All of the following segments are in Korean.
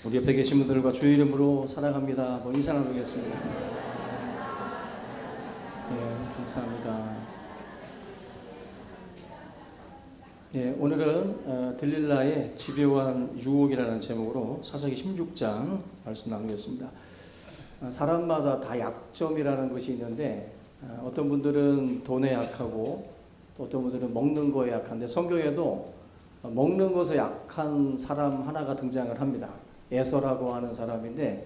우리 옆에 계신 분들과 주의 이름으로 사랑합니다. 인사 나누겠습니다. 네, 감사합니다. 네, 오늘은 들릴라의 집요한 유혹이라는 제목으로 사사기 16장 말씀 나누겠습니다. 사람마다 다 약점이라는 것이 있는데 어떤 분들은 돈에 약하고 또 어떤 분들은 먹는 거에 약한데 성경에도 먹는 것에 약한 사람 하나가 등장을 합니다. 에서라고 하는 사람인데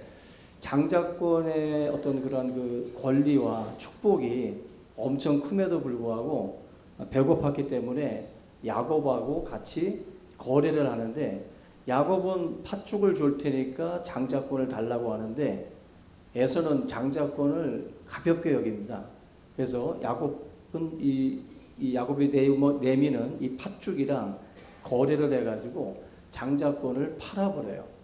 장자권의 어떤 그런 그 권리와 축복이 엄청 큼에도 불구하고 배고팠기 때문에 야곱하고 같이 거래를 하는데 야곱은 팥죽을 줄 테니까 장자권을 달라고 하는데 에서는 장자권을 가볍게 여깁니다. 그래서 야곱은 이 야곱이 내미는 이 팥죽이랑 거래를 해가지고 장자권을 팔아버려요.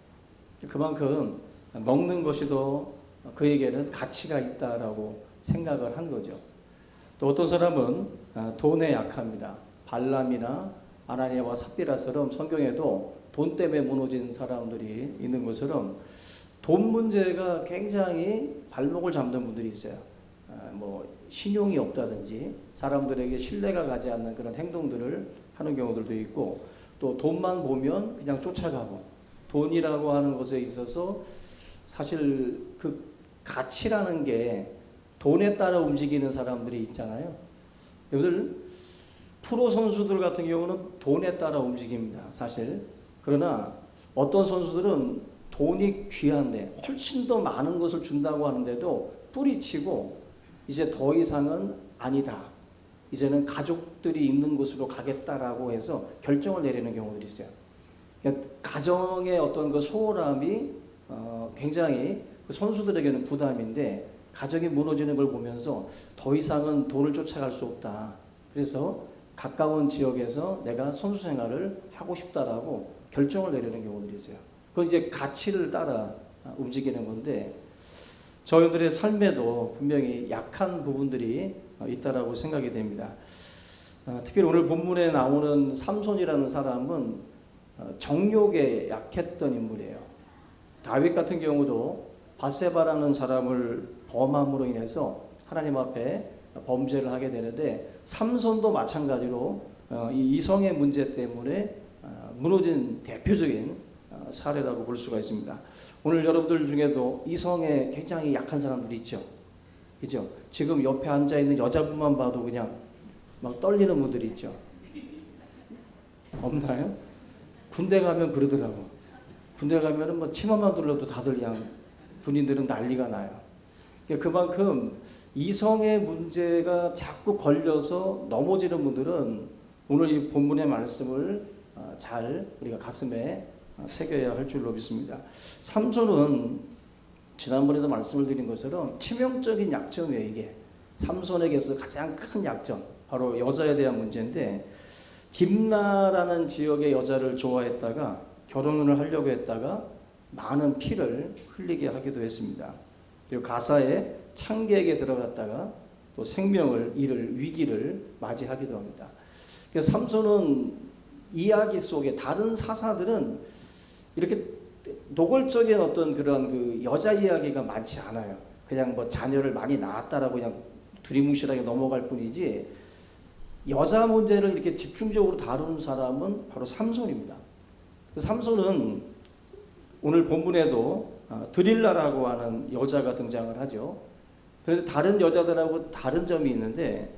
그만큼 먹는 것이 더 그에게는 가치가 있다라고 생각을 한 거죠. 또 어떤 사람은 돈에 약합니다. 발람이나 아나니아와 삽비라처럼 성경에도 돈 때문에 무너진 사람들이 있는 것처럼 돈 문제가 굉장히 발목을 잡는 분들이 있어요. 뭐 신용이 없다든지 사람들에게 신뢰가 가지 않는 그런 행동들을 하는 경우들도 있고 또 돈만 보면 그냥 쫓아가고 돈이라고 하는 것에 있어서 사실 그 가치라는 게 돈에 따라 움직이는 사람들이 있잖아요. 여러분들 프로 선수들 같은 경우는 돈에 따라 움직입니다. 사실. 그러나 어떤 선수들은 돈이 귀한데 훨씬 더 많은 것을 준다고 하는데도 뿌리치고 이제 더 이상은 아니다. 이제는 가족들이 있는 곳으로 가겠다라고 해서 결정을 내리는 경우들이 있어요. 가정의 어떤 그 소홀함이 굉장히 그 선수들에게는 부담인데 가정이 무너지는 걸 보면서 더 이상은 돈을 쫓아갈 수 없다. 그래서 가까운 지역에서 내가 선수 생활을 하고 싶다라고 결정을 내리는 경우들이 있어요. 그건 이제 가치를 따라 움직이는 건데 저희들의 삶에도 분명히 약한 부분들이 있다라고 생각이 됩니다. 특히 오늘 본문에 나오는 삼손이라는 사람은 정욕에 약했던 인물이에요. 다윗 같은 경우도 밧세바라는 사람을 범함으로 인해서 하나님 앞에 범죄를 하게 되는데 삼손도 마찬가지로 이 이성의 문제 때문에 무너진 대표적인 사례라고 볼 수가 있습니다. 오늘 여러분들 중에도 이성에 굉장히 약한 사람들이 있죠. 그죠? 지금 옆에 앉아 있는 여자분만 봐도 그냥 막 떨리는 분들이 있죠. 없나요? 군대 가면 그러더라고. 군대 가면은 뭐 치마만 둘러도 다들 그냥 군인들은 난리가 나요. 그만큼 이성의 문제가 자꾸 걸려서 넘어지는 분들은 오늘 이 본문의 말씀을 잘 우리가 가슴에 새겨야 할 줄로 믿습니다. 삼손은 지난번에도 말씀을 드린 것처럼 치명적인 약점이에요. 이게 삼손에게서 가장 큰 약점, 바로 여자에 대한 문제인데 딥나라는 지역의 여자를 좋아했다가 결혼을 하려고 했다가 많은 피를 흘리게 하기도 했습니다. 그리고 가사에 창계에게 들어갔다가 또 생명을 잃을 위기를 맞이하기도 합니다. 그래서 삼손은 이야기 속에 다른 사사들은 이렇게 노골적인 어떤 그런 그 여자 이야기가 많지 않아요. 그냥 뭐 자녀를 많이 낳았다라고 그냥 두리뭉실하게 넘어갈 뿐이지 여자 문제를 이렇게 집중적으로 다루는 사람은 바로 삼손입니다. 삼손은 오늘 본문에도 드릴라라고 하는 여자가 등장을 하죠. 그런데 다른 여자들하고 다른 점이 있는데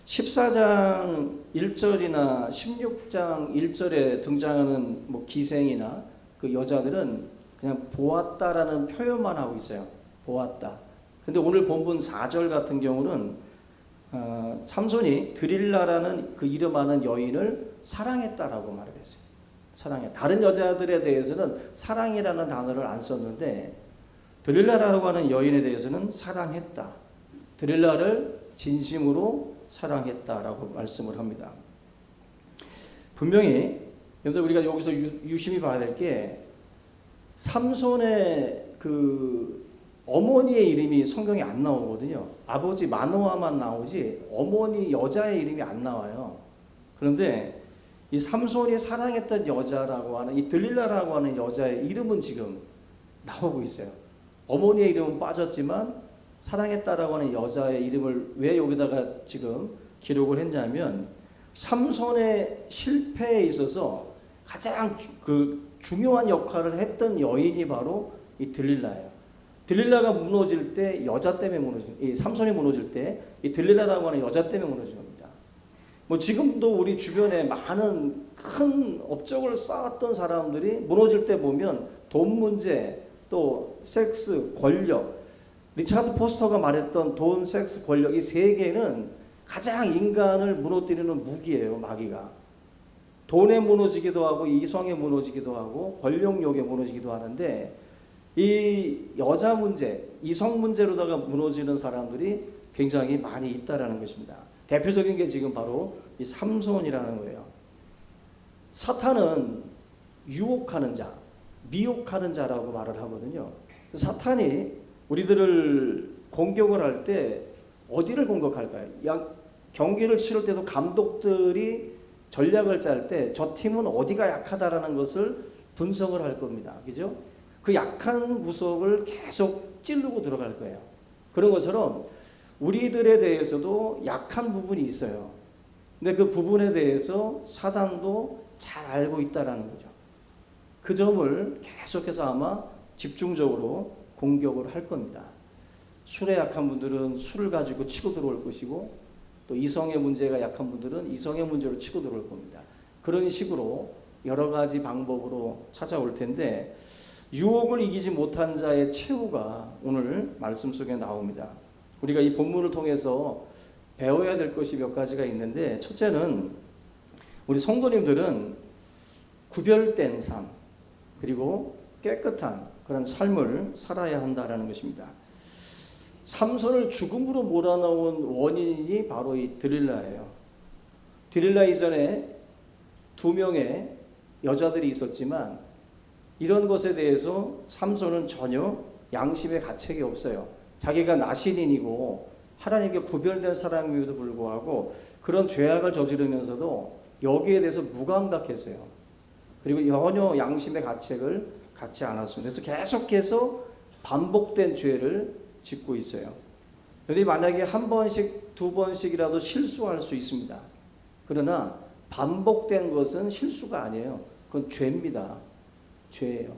14장 1절이나 16장 1절에 등장하는 뭐 기생이나 그 여자들은 그냥 보았다라는 표현만 하고 있어요. 보았다. 근데 오늘 본문 4절 같은 경우는 삼손이 드릴라라는 그 이름 하는 여인을 사랑했다라고 말을 했어요. 사랑해. 다른 여자들에 대해서는 사랑이라는 단어를 안 썼는데 드릴라라고 하는 여인에 대해서는 사랑했다. 드릴라를 진심으로 사랑했다라고 말씀을 합니다. 분명히 여러분들 우리가 여기서 유심히 봐야 될 게 삼손의 그 어머니의 이름이 성경에 안 나오거든요. 아버지 마노아만 나오지 어머니 여자의 이름이 안 나와요. 그런데 이 삼손이 사랑했던 여자라고 하는 이 들릴라라고 하는 여자의 이름은 지금 나오고 있어요. 어머니의 이름은 빠졌지만 사랑했다라고 하는 여자의 이름을 왜 여기다가 지금 기록을 했냐면 삼손의 실패에 있어서 가장 중요한 역할을 했던 여인이 바로 이 들릴라예요. 들릴라가 무너질 때 여자 때문에 이 삼손이 무너질 때 이 들릴라라고 하는 여자 때문에 무너진 겁니다. 뭐 지금도 우리 주변에 많은 큰 업적을 쌓았던 사람들이 무너질 때 보면 돈 문제, 또 섹스, 권력, 리차드 포스터가 말했던 돈, 섹스, 권력 이 세 개는 가장 인간을 무너뜨리는 무기예요. 마귀가. 돈에 무너지기도 하고 이성에 무너지기도 하고 권력욕에 무너지기도 하는데 이 여자 문제, 이성 문제로다가 무너지는 사람들이 굉장히 많이 있다라는 것입니다. 대표적인 게 지금 바로 이 삼손이라는 거예요. 사탄은 유혹하는 자, 미혹하는 자라고 말을 하거든요. 사탄이 우리들을 공격을 할 때 어디를 공격할까요? 경기를 치를 때도 감독들이 전략을 짤 때 저 팀은 어디가 약하다라는 것을 분석을 할 겁니다. 그죠? 그 약한 구석을 계속 찌르고 들어갈 거예요. 그런 것처럼 우리들에 대해서도 약한 부분이 있어요. 근데 그 부분에 대해서 사단도 잘 알고 있다라는 거죠. 그 점을 계속해서 아마 집중적으로 공격을 할 겁니다. 술에 약한 분들은 술을 가지고 치고 들어올 것이고 또 이성의 문제가 약한 분들은 이성의 문제로 치고 들어올 겁니다. 그런 식으로 여러 가지 방법으로 찾아올 텐데 유혹을 이기지 못한 자의 최후가 오늘 말씀 속에 나옵니다. 우리가 이 본문을 통해서 배워야 될 것이 몇 가지가 있는데 첫째는 우리 성도님들은 구별된 삶 그리고 깨끗한 그런 삶을 살아야 한다라는 것입니다. 삼손을 죽음으로 몰아넣은 원인이 바로 이 드릴라예요. 드릴라 이전에 2명의 여자들이 있었지만 이런 것에 대해서 삼손은 전혀 양심의 가책이 없어요. 자기가 나신인이고 하나님께 구별된 사람임에도 불구하고 그런 죄악을 저지르면서도 여기에 대해서 무감각했어요. 그리고 전혀 양심의 가책을 갖지 않았습니다. 그래서 계속해서 반복된 죄를 짓고 있어요. 그런데 만약에 한 번씩, 2번씩이라도 실수할 수 있습니다. 그러나 반복된 것은 실수가 아니에요. 그건 죄입니다. 죄예요.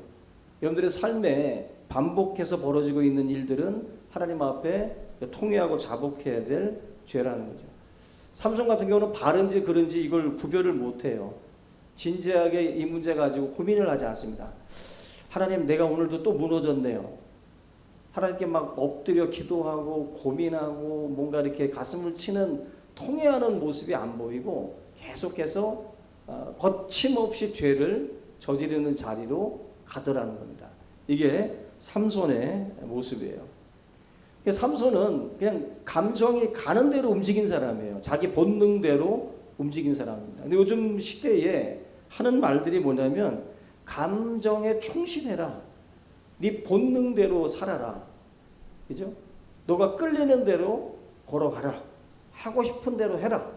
여러분들의 삶에 반복해서 벌어지고 있는 일들은 하나님 앞에 통회하고 자복해야 될 죄라는 거죠. 삼손 같은 경우는 바른지 그른지 이걸 구별을 못해요. 진지하게 이 문제 가지고 고민을 하지 않습니다. 하나님, 내가 오늘도 또 무너졌네요. 하나님께 막 엎드려 기도하고 고민하고 뭔가 이렇게 가슴을 치는 통회하는 모습이 안 보이고 계속해서 거침없이 죄를 저지르는 자리로 가더라는 겁니다. 이게 삼손의 모습이에요. 삼손은 그냥 감정이 가는 대로 움직인 사람이에요. 자기 본능대로 움직인 사람입니다. 근데 요즘 시대에 하는 말들이 뭐냐면 감정에 충실해라. 네 본능대로 살아라. 그죠? 너가 끌리는 대로 걸어가라. 하고 싶은 대로 해라.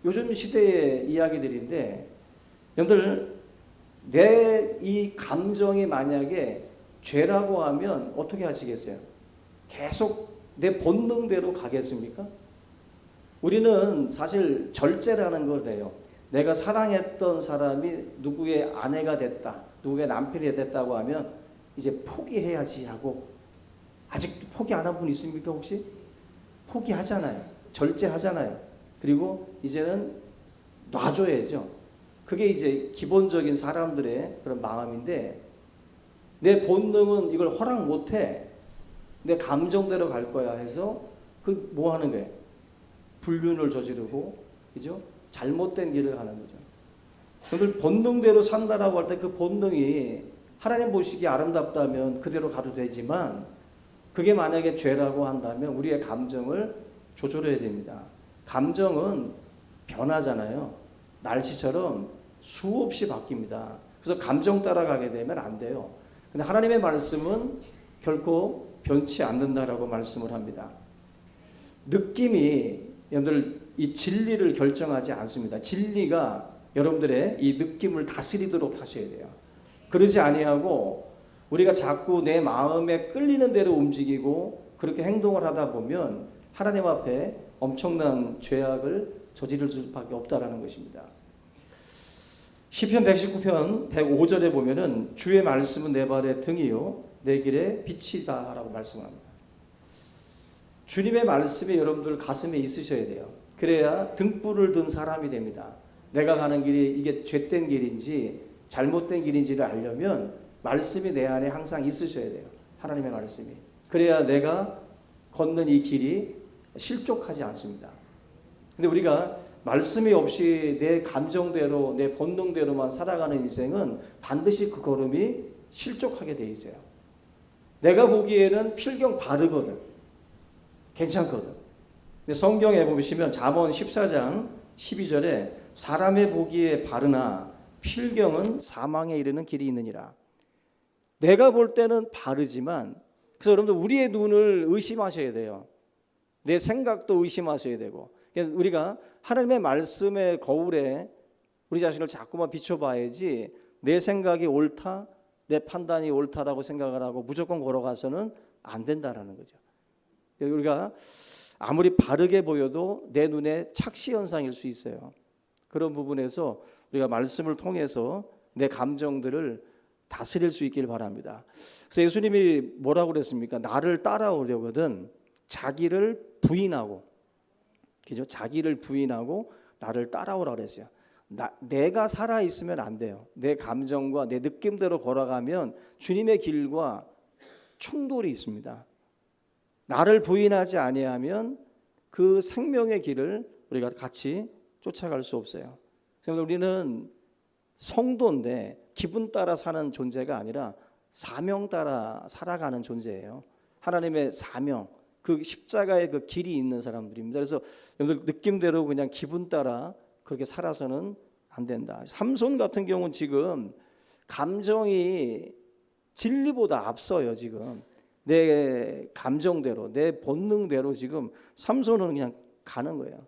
요즘 시대의 이야기들인데 여러분들 내 이 감정이 만약에 죄라고 하면 어떻게 하시겠어요? 계속 내 본능대로 가겠습니까? 우리는 사실 절제라는 걸 해요. 내가 사랑했던 사람이 누구의 아내가 됐다, 누구의 남편이 됐다고 하면 이제 포기해야지 하고, 아직도 포기 안 한 분 있습니까 혹시? 포기하잖아요. 절제하잖아요. 그리고 이제는 놔줘야죠. 그게 이제 기본적인 사람들의 그런 마음인데 내 본능은 이걸 허락 못해. 내 감정대로 갈 거야 해서 그 뭐 하는 거예요? 불륜을 저지르고, 그죠? 잘못된 길을 가는 거죠. 그들 본능대로 산다라고 할 때 그 본능이 하나님 보시기에 아름답다면 그대로 가도 되지만 그게 만약에 죄라고 한다면 우리의 감정을 조절해야 됩니다. 감정은 변하잖아요. 날씨처럼 수없이 바뀝니다. 그래서 감정 따라가게 되면 안 돼요. 근데 하나님의 말씀은 결코 변치 않는다라고 말씀을 합니다. 느낌이 여러분들 이 진리를 결정하지 않습니다. 진리가 여러분들의 이 느낌을 다스리도록 하셔야 돼요. 그러지 아니하고 우리가 자꾸 내 마음에 끌리는 대로 움직이고 그렇게 행동을 하다 보면 하나님 앞에 엄청난 죄악을 저지를 수밖에 없다라는 것입니다. 시편 119편 105절에 보면은 주의 말씀은 내 발의 등이요 내 길의 빛이다라고 말씀합니다. 주님의 말씀이 여러분들 가슴에 있으셔야 돼요. 그래야 등불을 든 사람이 됩니다. 내가 가는 길이 이게 죄된 길인지 잘못된 길인지를 알려면 말씀이 내 안에 항상 있으셔야 돼요. 하나님의 말씀이. 그래야 내가 걷는 이 길이 실족하지 않습니다. 근데 우리가 말씀이 없이 내 감정대로 내 본능대로만 살아가는 인생은 반드시 그 걸음이 실족하게 돼 있어요. 내가 보기에는 필경 바르거든. 괜찮거든. 근데 성경에 보시면 잠언 14장 12절에 사람의 보기에 바르나 필경은 사망에 이르는 길이 있느니라. 내가 볼 때는 바르지만, 그래서 여러분들 우리의 눈을 의심하셔야 돼요. 내 생각도 의심하셔야 되고, 우리가 하나님의 말씀의 거울에 우리 자신을 자꾸만 비춰봐야지 내 생각이 옳다, 내 판단이 옳다라고 생각을 하고 무조건 걸어가서는 안 된다라는 거죠. 우리가 아무리 바르게 보여도 내 눈에 착시 현상일 수 있어요. 그런 부분에서 우리가 말씀을 통해서 내 감정들을 다스릴 수 있길 바랍니다. 그래서 예수님이 뭐라고 그랬습니까? 나를 따라오려거든 자기를 부인하고, 그죠? 자기를 부인하고 나를 따라오라 그랬어요. 내가 살아 있으면 안 돼요. 내 감정과 내 느낌대로 걸어가면 주님의 길과 충돌이 있습니다. 나를 부인하지 아니하면 그 생명의 길을 우리가 같이 쫓아갈 수 없어요. 그래서 우리는 성도인데 기분 따라 사는 존재가 아니라 사명 따라 살아가는 존재예요. 하나님의 사명, 그 십자가의 그 길이 있는 사람들입니다. 그래서 여러분들 느낌대로 그냥 기분 따라 그렇게 살아서는 안 된다. 삼손 같은 경우는 지금 감정이 진리보다 앞서요. 지금 내 감정대로, 내 본능대로 지금 삼손은 그냥 가는 거예요.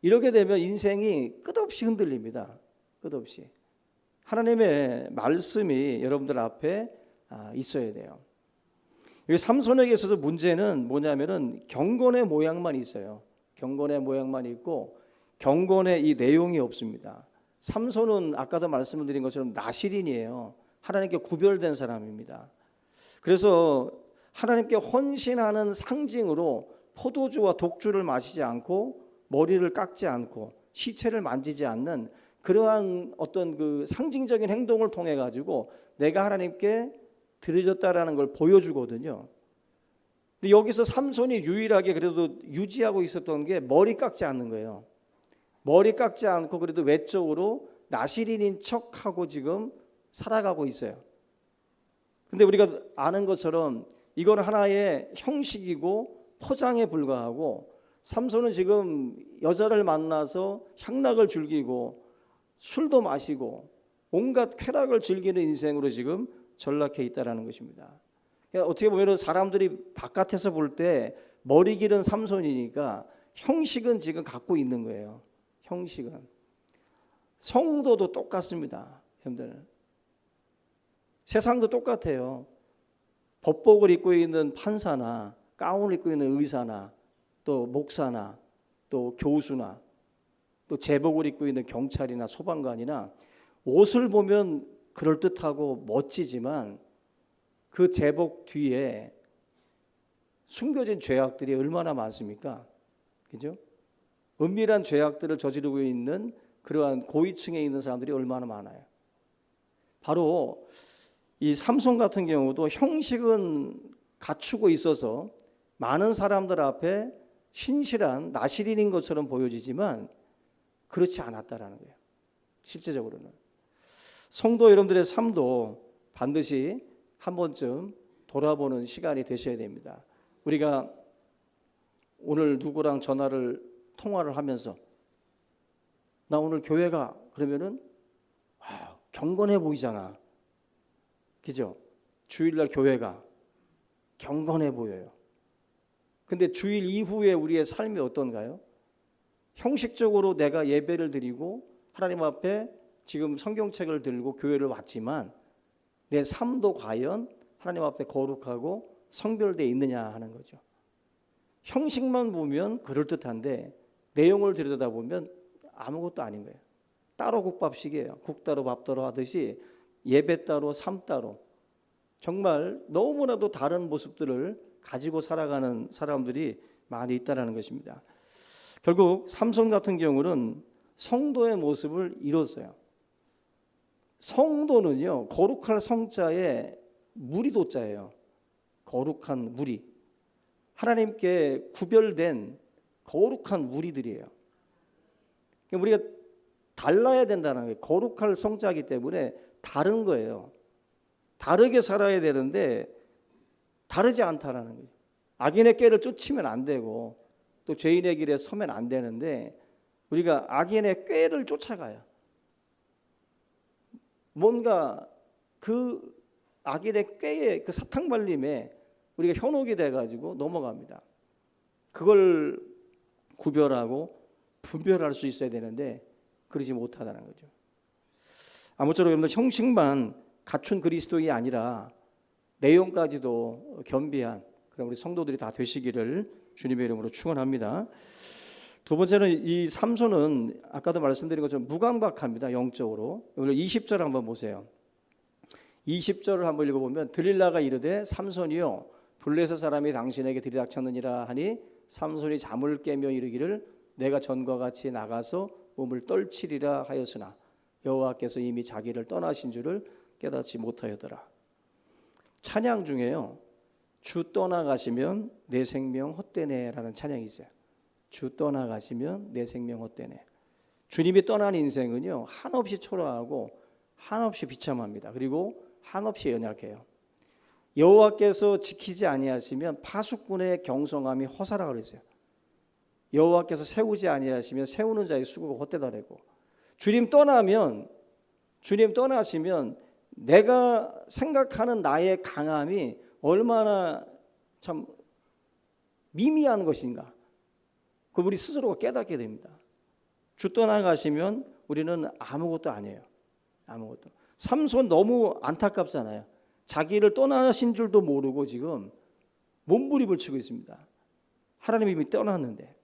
이렇게 되면 인생이 끝없이 흔들립니다. 끝없이. 하나님의 말씀이 여러분들 앞에 있어야 돼요. 여기 삼손에게 있어서 문제는 뭐냐면은 경건의 모양만 있어요. 경건의 모양만 있고 경건의 이 내용이 없습니다. 삼손은 아까도 말씀을 드린 것처럼 나실인이에요. 하나님께 구별된 사람입니다. 그래서 하나님께 헌신하는 상징으로 포도주와 독주를 마시지 않고 머리를 깎지 않고 시체를 만지지 않는 그러한 어떤 그 상징적인 행동을 통해 가지고 내가 하나님께 드려졌다라는 걸 보여주거든요. 근데 여기서 삼손이 유일하게 그래도 유지하고 있었던 게 머리 깎지 않는 거예요. 머리 깎지 않고 그래도 외적으로 나실인인 척하고 지금 살아가고 있어요. 근데 우리가 아는 것처럼 이건 하나의 형식이고 포장에 불과하고 삼손은 지금 여자를 만나서 향락을 즐기고 술도 마시고 온갖 쾌락을 즐기는 인생으로 지금 전락해 있다라는 것입니다. 그러니까 어떻게 보면 사람들이 바깥에서 볼 때 머리 길은 삼손이니까 형식은 지금 갖고 있는 거예요. 형식은. 성도도 똑같습니다. 여러분들. 세상도 똑같아요. 법복을 입고 있는 판사나 가운을 입고 있는 의사나 또 목사나 또 교수나 또 제복을 입고 있는 경찰이나 소방관이나 옷을 보면 그럴듯하고 멋지지만 그 제복 뒤에 숨겨진 죄악들이 얼마나 많습니까? 그죠? 은밀한 죄악들을 저지르고 있는 그러한 고위층에 있는 사람들이 얼마나 많아요. 바로 이 삼손 같은 경우도 형식은 갖추고 있어서 많은 사람들 앞에 신실한 나실인인 것처럼 보여지지만 그렇지 않았다라는 거예요. 실제적으로는. 성도 여러분들의 삶도 반드시 한 번쯤 돌아보는 시간이 되셔야 됩니다. 우리가 오늘 누구랑 통화를 하면서 나 오늘 교회 가 그러면은 경건해 보이잖아. 그죠? 주일날 교회가 경건해 보여요. 근데 주일 이후에 우리의 삶이 어떤가요? 형식적으로 내가 예배를 드리고 하나님 앞에 지금 성경책을 들고 교회를 왔지만 내 삶도 과연 하나님 앞에 거룩하고 성별되어 있느냐 하는 거죠. 형식만 보면 그럴듯한데 내용을 들여다보면 아무것도 아닌 거예요. 따로 국밥식이에요. 국 따로 밥 따로 하듯이 예배 따로 삶 따로 정말 너무나도 다른 모습들을 가지고 살아가는 사람들이 많이 있다는 것입니다. 결국 삼손 같은 경우는 성도의 모습을 이뤘어요. 성도는요, 거룩할 성자에 무리도자예요. 거룩한 무리. 하나님께 구별된 거룩한 무리들이에요. 우리가 달라야 된다는 거예요. 거룩할 성자이기 때문에 다른 거예요. 다르게 살아야 되는데 다르지 않다라는 거예요. 악인의 꾀를 쫓으면 안 되고 또 죄인의 길에 서면 안 되는데 우리가 악인의 꾀를 쫓아가요. 뭔가 그 악인의 꾀에 그 사탕발림에 우리가 현혹이 돼가지고 넘어갑니다. 그걸 구별하고 분별할 수 있어야 되는데 그러지 못하다는 거죠. 아무쪼록 여러분들 형식만 갖춘 그리스도인이 아니라 내용까지도 겸비한 그런 우리 성도들이 다 되시기를 주님의 이름으로 축원합니다. 두 번째는 이 삼손은 아까도 말씀드린 것처럼 무감각합니다. 영적으로. 오늘 20절 한번 보세요. 20절을 한번 읽어보면 들릴라가 이르되 삼손이요 블레셋 사람이 당신에게 들이닥쳤느니라 하니 삼손이 잠을 깨며 이르기를 내가 전과 같이 나가서 몸을 떨치리라 하였으나 여호와께서 이미 자기를 떠나신 줄을 깨닫지 못하였더라. 찬양 중에요 주 떠나가시면 내 생명 헛되네 라는 찬양이 있어요. 주 떠나가시면 내 생명 헛되네. 주님이 떠난 인생은요 한없이 초라하고 한없이 비참합니다. 그리고 한없이 연약해요. 여호와께서 지키지 아니하시면 파수꾼의 경성함이 허사라 그랬어요. 여호와께서 세우지 아니하시면 세우는 자의 수고가 헛되다라고. 주님 떠나시면 내가 생각하는 나의 강함이 얼마나 참 미미한 것인가. 그걸 우리 스스로가 깨닫게 됩니다. 주 떠나가시면 우리는 아무것도 아니에요. 아무것도. 삼손 너무 안타깝잖아요. 자기를 떠나신 줄도 모르고 지금 몸부림을 치고 있습니다. 하나님이 이미 떠났는데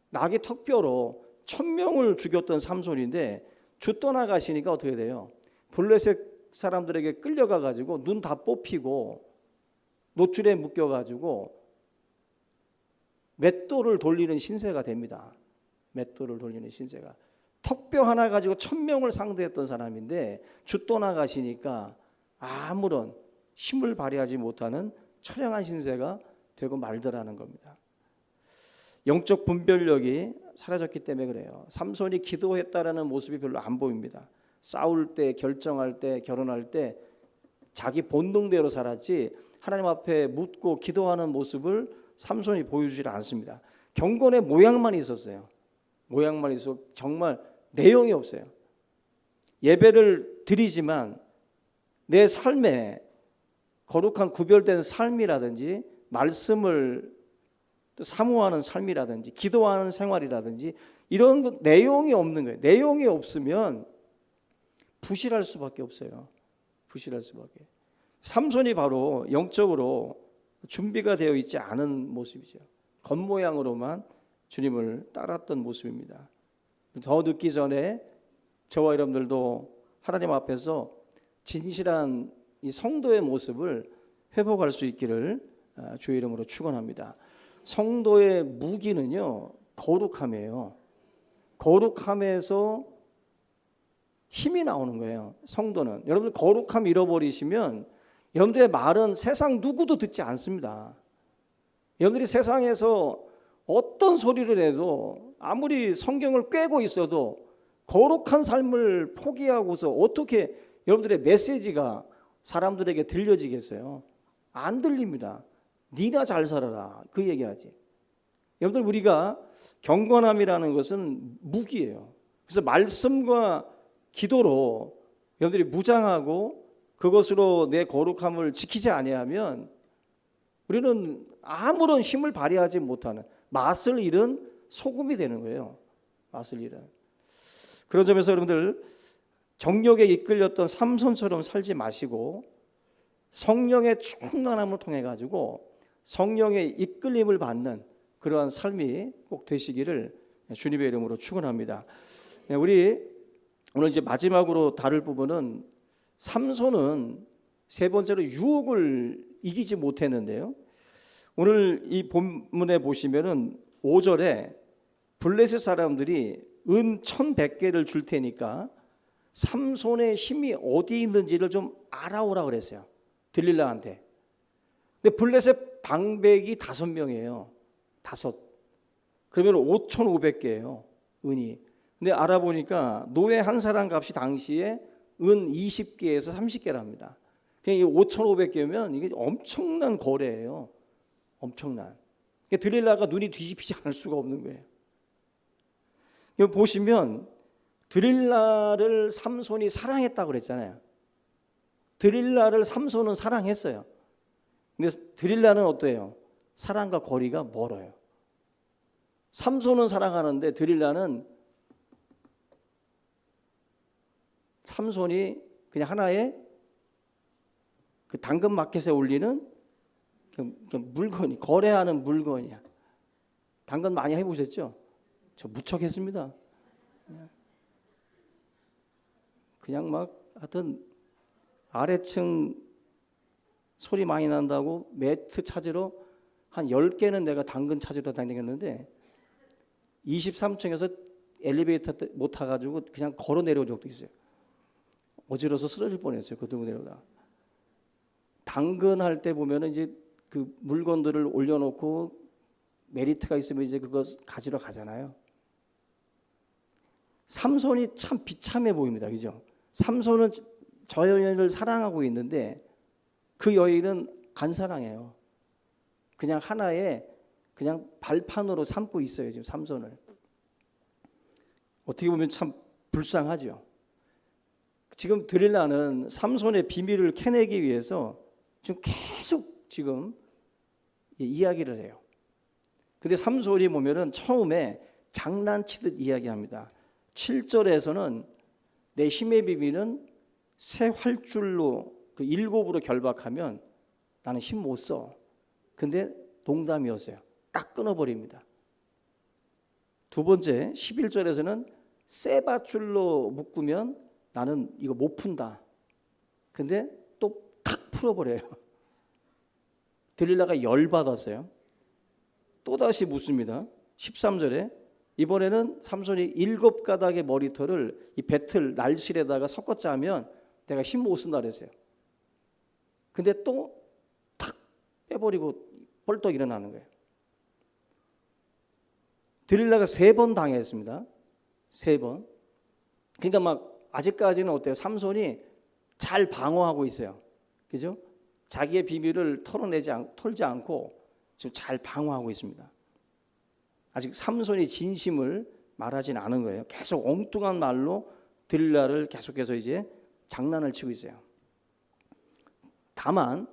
낙의 턱뼈로 1000명을 죽였던 삼손인데 주 떠나가시니까 어떻게 돼요? 블레셋 사람들에게 끌려가 가지고 눈 다 뽑히고 노줄에 묶여 가지고 맷돌을 돌리는 신세가 됩니다. 맷돌을 돌리는 신세가. 턱뼈 하나 가지고 1000명을 상대했던 사람인데 주 떠나가시니까 아무런 힘을 발휘하지 못하는 처량한 신세가 되고 말더라는 겁니다. 영적 분별력이 사라졌기 때문에 그래요. 삼손이 기도했다라는 모습이 별로 안 보입니다. 싸울 때, 결정할 때, 결혼할 때 자기 본능대로 살았지 하나님 앞에 묻고 기도하는 모습을 삼손이 보여주지 않습니다. 경건의 모양만 있었어요. 모양만 있어 정말 내용이 없어요. 예배를 드리지만 내 삶에 거룩한 구별된 삶이라든지 말씀을 사모하는 삶이라든지 기도하는 생활이라든지 이런 내용이 없는 거예요. 내용이 없으면 부실할 수밖에 없어요. 부실할 수밖에. 삼손이 바로 영적으로 준비가 되어 있지 않은 모습이죠. 겉모양으로만 주님을 따랐던 모습입니다. 더 늦기 전에 저와 여러분들도 하나님 앞에서 진실한 이 성도의 모습을 회복할 수 있기를 주의 이름으로 축원합니다. 성도의 무기는요 거룩함이에요. 거룩함에서 힘이 나오는 거예요. 성도는 여러분들 거룩함 잃어버리시면 여러분들의 말은 세상 누구도 듣지 않습니다. 여러분들이 세상에서 어떤 소리를 해도 아무리 성경을 꿰고 있어도 거룩한 삶을 포기하고서 어떻게 여러분들의 메시지가 사람들에게 들려지겠어요? 안 들립니다. 네가 잘 살아라 그 얘기하지. 여러분들 우리가 경건함이라는 것은 무기예요. 그래서 말씀과 기도로 여러분들이 무장하고 그것으로 내 거룩함을 지키지 아니하면 우리는 아무런 힘을 발휘하지 못하는 맛을 잃은 소금이 되는 거예요. 맛을 잃은. 그런 점에서 여러분들 정욕에 이끌렸던 삼손처럼 살지 마시고 성령의 충만함을 통해 가지고 성령의 이끌림을 받는 그러한 삶이 꼭 되시기를 주님의 이름으로 축원합니다. 우리 오늘 이제 마지막으로 다룰 부분은 삼손은 세 번째로 유혹을 이기지 못했는데요. 오늘 이 본문에 보시면은 5절에 블레셋 사람들이 은 1,100개를 줄 테니까 삼손의 힘이 어디 있는지를 좀 알아오라 그랬어요. 들릴라한테. 근데 블레셋 방백이 5명이에요. 5. 그러면 5,500개예요. 은이. 근데 알아보니까 노예 한 사람 값이 당시에 은 20개에서 30개랍니다. 그러니까 5,500개면 이게 엄청난 거래예요. 엄청난. 그러니까 들릴라가 눈이 뒤집히지 않을 수가 없는 거예요. 여기 보시면 들릴라를 삼손이 사랑했다고 그랬잖아요. 들릴라를 삼손은 사랑했어요. 근데 들릴라는 어때요? 사랑과 거리가 멀어요. 삼손은 사랑하는데 들릴라는 삼손이 그냥 하나의 그 당근 마켓에 올리는 물건이, 거래하는 물건이야. 당근 많이 해보셨죠? 저 무척 했습니다. 그냥 막 하여튼 아래층 소리 많이 난다고 매트 찾으러 한 10개는 내가 당근 찾으러 다녔는데 23층에서 엘리베이터 못 타가지고 그냥 걸어 내려온 적도 있어요. 어지러워서 쓰러질 뻔했어요. 그 들고 내려오다. 당근 할 때 보면은 이제 그 물건들을 올려놓고 메리트가 있으면 이제 그거 가지러 가잖아요. 삼손이 참 비참해 보입니다. 그죠? 삼손은 저 여인을 사랑하고 있는데 그 여인은 안 사랑해요. 그냥 하나의 그냥 발판으로 삼고 있어요. 지금 삼손을. 어떻게 보면 참 불쌍하죠. 지금 들릴라는 삼손의 비밀을 캐내기 위해서 지금 계속 지금 이야기를 해요. 근데 삼손이 보면은 처음에 장난치듯 이야기합니다. 7절에서는 내 힘의 비밀은 새 활줄로 그 7으로 결박하면 나는 힘 못 써. 근데 농담이었어요. 딱 끊어버립니다. 두 번째 11절에서는 새 밧줄로 묶으면 나는 이거 못 푼다. 근데 또 탁 풀어버려요. 들릴라가 열받았어요. 또다시 묻습니다. 13절에 이번에는 삼손이 7가닥의 머리털을 이 배틀 날실에다가 섞어 짜면 내가 힘 못 쓴다 그랬어요. 근데 또 탁 빼버리고 벌떡 일어나는 거예요. 들릴라가 3번 당했습니다. 3번. 그러니까 막 아직까지는 어때요? 삼손이 잘 방어하고 있어요. 그죠? 자기의 비밀을 털지 않고 지금 잘 방어하고 있습니다. 아직 삼손이 진심을 말하진 않은 거예요. 계속 엉뚱한 말로 들릴라를 계속해서 이제 장난을 치고 있어요. 다만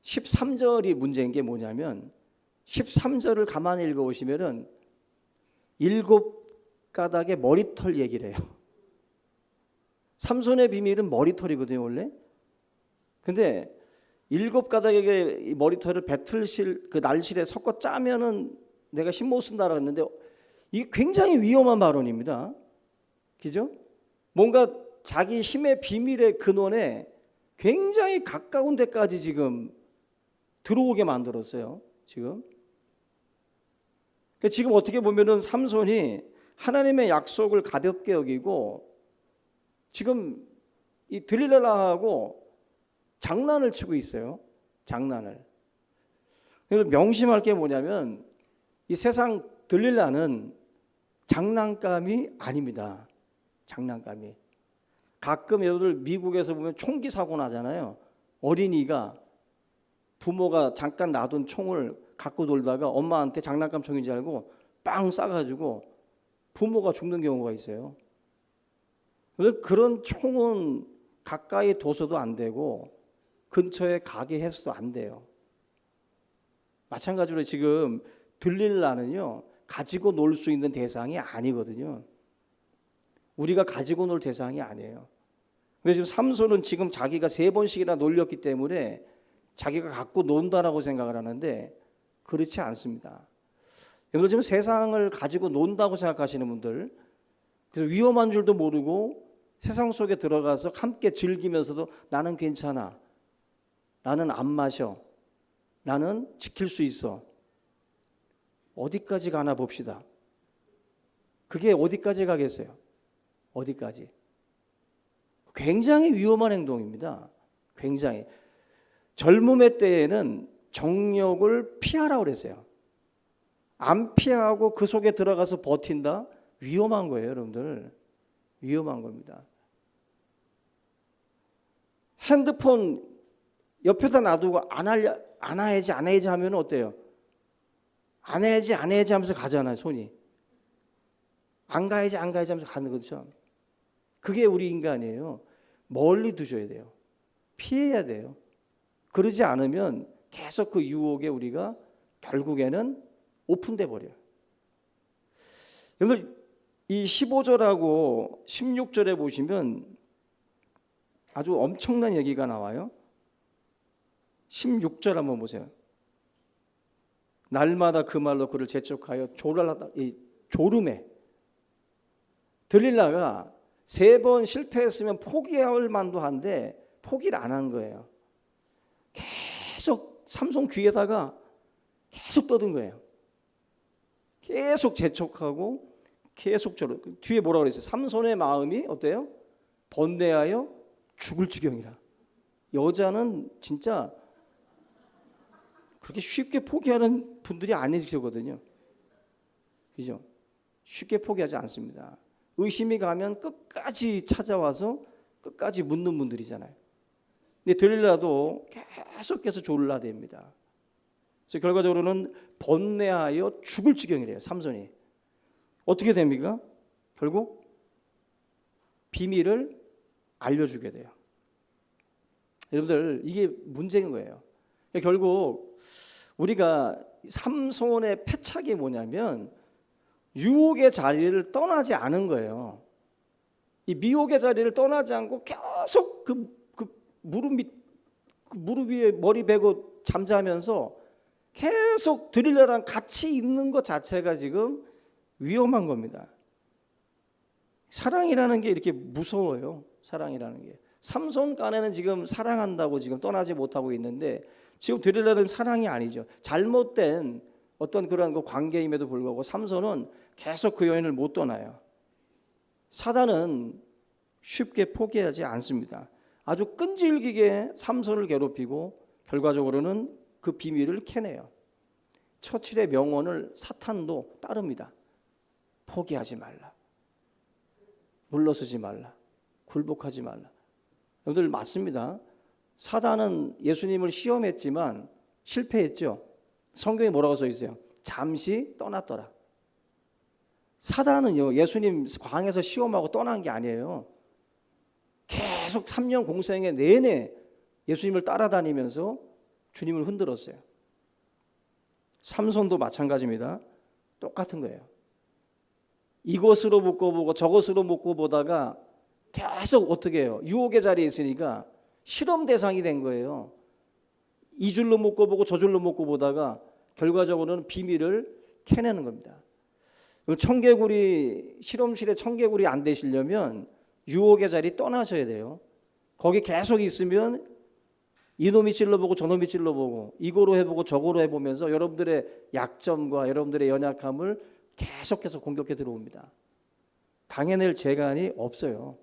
13절이 문제인 게 뭐냐면 13절을 가만히 읽어보시면은 7가닥의 머리털 얘기를 해요. 삼손의 비밀은 머리털이거든요, 원래. 근데 7가닥의 머리털을 배틀실 그 날실에 섞어 짜면은 내가 힘 못 쓴다라고 했는데 이게 굉장히 위험한 발언입니다. 그죠? 뭔가 자기 힘의 비밀의 근원에 굉장히 가까운 데까지 지금 들어오게 만들었어요. 지금. 그러니까 지금 어떻게 보면은 삼손이 하나님의 약속을 가볍게 여기고 지금 이 들릴라하고 장난을 치고 있어요. 장난을. 그래서 명심할 게 뭐냐면 이 세상 들릴라는 장난감이 아닙니다. 장난감이. 가끔 여러분들 미국에서 보면 총기 사고 나잖아요. 어린이가 부모가 잠깐 놔둔 총을 갖고 놀다가 엄마한테 장난감 총인 줄 알고 빵 쏴가지고 부모가 죽는 경우가 있어요. 그런 총은 가까이 둬서도 안 되고 근처에 가게 해서도 안 돼요. 마찬가지로 지금 들릴라는요 가지고 놀 수 있는 대상이 아니거든요. 우리가 가지고 놀 대상이 아니에요. 그래서 지금 삼손은 지금 자기가 3번씩이나 놀렸기 때문에 자기가 갖고 논다라고 생각을 하는데 그렇지 않습니다. 여러분 지금 세상을 가지고 논다고 생각하시는 분들, 그래서 위험한 줄도 모르고 세상 속에 들어가서 함께 즐기면서도 나는 괜찮아, 나는 안 마셔, 나는 지킬 수 있어. 어디까지 가나 봅시다. 그게 어디까지 가겠어요? 어디까지? 굉장히 위험한 행동입니다. 굉장히. 젊음의 때에는 정욕을 피하라고 그랬어요. 안 피하고 그 속에 들어가서 버틴다? 위험한 거예요, 여러분들. 위험한 겁니다. 핸드폰 옆에다 놔두고 안 해야지 하면 어때요? 안 해야지 하면서 가잖아요, 손이. 안 가야지 하면서 가는 거죠. 그게 우리 인간이에요. 멀리 두셔야 돼요. 피해야 돼요. 그러지 않으면 계속 그 유혹에 우리가 결국에는 오픈돼 버려요. 여러분 이 15절하고 16절에 보시면 아주 엄청난 얘기가 나와요. 16절 한번 보세요. 날마다 그 말로 그를 재촉하여 졸음에 들릴라가 3번 실패했으면 포기할 만도 한데 포기를 안 한 거예요. 계속 삼손 귀에다가 계속 떠든 거예요. 계속 재촉하고 계속 저러. 뒤에 뭐라고 그랬어요? 삼손의 마음이 어때요? 번뇌하여 죽을 지경이라. 여자는 진짜 그렇게 쉽게 포기하는 분들이 아니시거든요. 그죠? 쉽게 포기하지 않습니다. 의심이 가면 끝까지 찾아와서 끝까지 묻는 분들이잖아요. 근데 들릴라도 계속해서 졸라댑니다. 그래서 결과적으로는 번뇌하여 죽을 지경이래요. 삼손이. 어떻게 됩니까? 결국 비밀을 알려주게 돼요. 여러분들 이게 문제인 거예요. 결국 우리가 삼손의 패착이 뭐냐면 유혹의 자리를 떠나지 않은 거예요. 이 미혹의 자리를 떠나지 않고 계속 그 무릎 위에 머리 베고 잠자면서 계속 들릴라랑 같이 있는 것 자체가 지금 위험한 겁니다. 사랑이라는 게 이렇게 무서워요. 사랑이라는 게. 삼손 간에는 지금 사랑한다고 지금 떠나지 못하고 있는데 지금 들릴라는 사랑이 아니죠. 잘못된 어떤 그런 그 관계임에도 불구하고 삼손은 계속 그 여인을 못 떠나요. 사단은 쉽게 포기하지 않습니다. 아주 끈질기게 삼손을 괴롭히고 결과적으로는 그 비밀을 캐내요. 처칠의 명언을 사탄도 따릅니다. 포기하지 말라. 물러서지 말라. 굴복하지 말라. 여러분들 맞습니다. 사단은 예수님을 시험했지만 실패했죠. 성경에 뭐라고 써 있어요? 잠시 떠났더라. 사단은요, 예수님 광에서 시험하고 떠난 게 아니에요. 계속 3년 공생애 내내 예수님을 따라다니면서 주님을 흔들었어요. 삼손도 마찬가지입니다. 똑같은 거예요. 이것으로 묶어보고 저것으로 묶어보다가 계속 어떻게 해요? 유혹의 자리에 있으니까 실험 대상이 된 거예요. 이 줄로 묶어보고 저 줄로 묶어보다가 결과적으로는 비밀을 캐내는 겁니다. 청개구리 실험실에 청개구리 안 되시려면 유혹의 자리 떠나셔야 돼요. 거기 계속 있으면 이놈이 찔러보고 저놈이 찔러보고 이거로 해보고 저거로 해보면서 여러분들의 약점과 여러분들의 연약함을 계속해서 공격해 들어옵니다. 당해낼 재간이 없어요.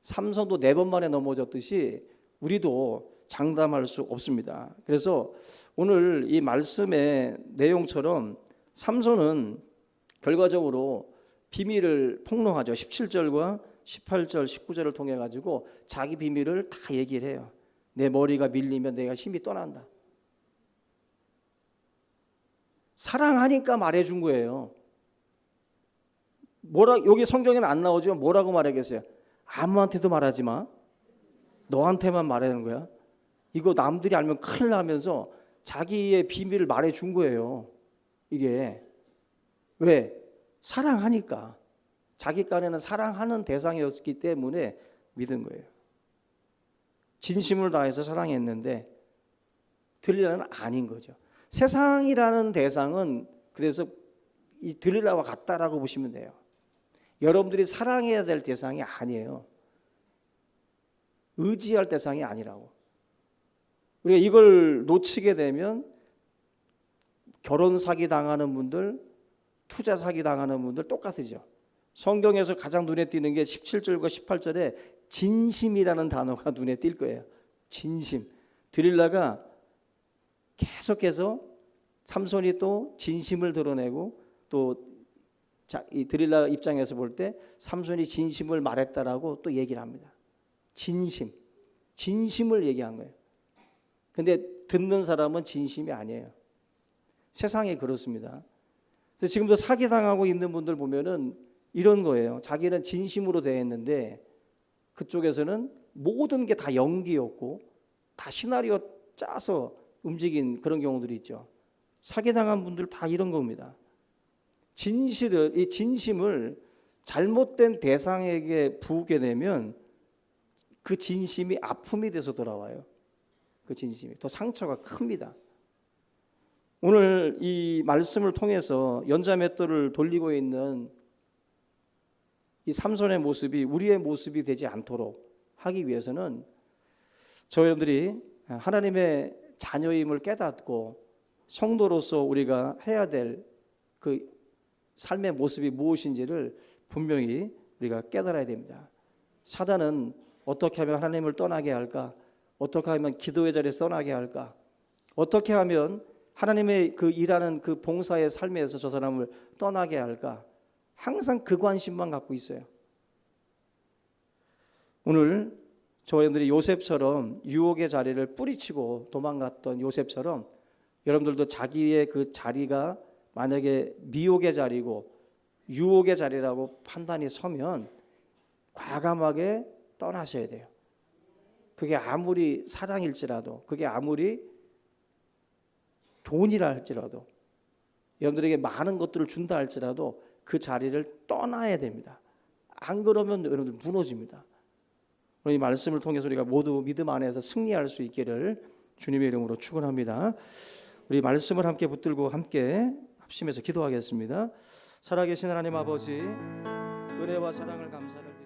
삼손도 4번 만에 넘어졌듯이 우리도 장담할 수 없습니다. 그래서 오늘 이 말씀의 내용처럼 삼손은 결과적으로 비밀을 폭로하죠. 17절과 18절, 19절을 통해 가지고 자기 비밀을 다 얘기를 해요. 내 머리가 밀리면 내가 힘이 떠난다. 사랑하니까 말해준 거예요. 여기 성경에는 안 나오지만 뭐라고 말하겠어요? 아무한테도 말하지 마. 너한테만 말하는 거야. 이거 남들이 알면 큰일 나면서 자기의 비밀을 말해준 거예요. 이게 왜? 사랑하니까. 자기 간에는 사랑하는 대상이었기 때문에 믿은 거예요. 진심을 다해서 사랑했는데 들릴라는 아닌 거죠. 세상이라는 대상은 그래서 이 들릴라와 같다라고 보시면 돼요. 여러분들이 사랑해야 될 대상이 아니에요. 의지할 대상이 아니라고. 우리가 이걸 놓치게 되면 결혼 사기 당하는 분들, 투자 사기 당하는 분들 똑같으죠. 성경에서 가장 눈에 띄는 게 17절과 18절에 진심이라는 단어가 눈에 띌 거예요. 진심. 들릴라가 계속해서 삼손이 또 진심을 드러내고 또 이 들릴라 입장에서 볼 때 삼손이 진심을 말했다라고 또 얘기를 합니다. 진심을 얘기한 거예요. 근데 듣는 사람은 진심이 아니에요. 세상이 그렇습니다. 그래서 지금도 사기당하고 있는 분들 보면은 이런 거예요. 자기는 진심으로 대했는데 그쪽에서는 모든 게 다 연기였고 다 시나리오 짜서 움직인 그런 경우들이 있죠. 사기당한 분들 다 이런 겁니다. 이 진심을 잘못된 대상에게 부으게 되면 그 진심이 아픔이 돼서 돌아와요. 그 진심이 더 상처가 큽니다. 오늘 이 말씀을 통해서 연자맷돌을 돌리고 있는 이 삼손의 모습이 우리의 모습이 되지 않도록 하기 위해서는 저 여러분들이 하나님의 자녀임을 깨닫고 성도로서 우리가 해야 될 그 삶의 모습이 무엇인지를 분명히 우리가 깨달아야 됩니다. 사단은 어떻게 하면 하나님을 떠나게 할까? 어떻게 하면 기도의 자리에서 떠나게 할까? 어떻게 하면 하나님의 그 일하는 그 봉사의 삶에서 저 사람을 떠나게 할까? 항상 그 관심만 갖고 있어요. 오늘 저와 여러분들이 요셉처럼 유혹의 자리를 뿌리치고 도망갔던 요셉처럼 여러분들도 자기의 그 자리가 만약에 미혹의 자리고 유혹의 자리라고 판단이 서면 과감하게 떠나셔야 돼요. 그게 아무리 사랑일지라도, 그게 아무리 돈이라 할지라도, 여러분들에게 많은 것들을 준다 할지라도 그 자리를 떠나야 됩니다. 안 그러면 여러분들 무너집니다. 이 말씀을 통해서 우리가 모두 믿음 안에서 승리할 수 있기를 주님의 이름으로 축원합니다. 우리 말씀을 함께 붙들고 함께 합심해서 기도하겠습니다. 살아계신 하나님 아버지, 은혜와 사랑을 감사를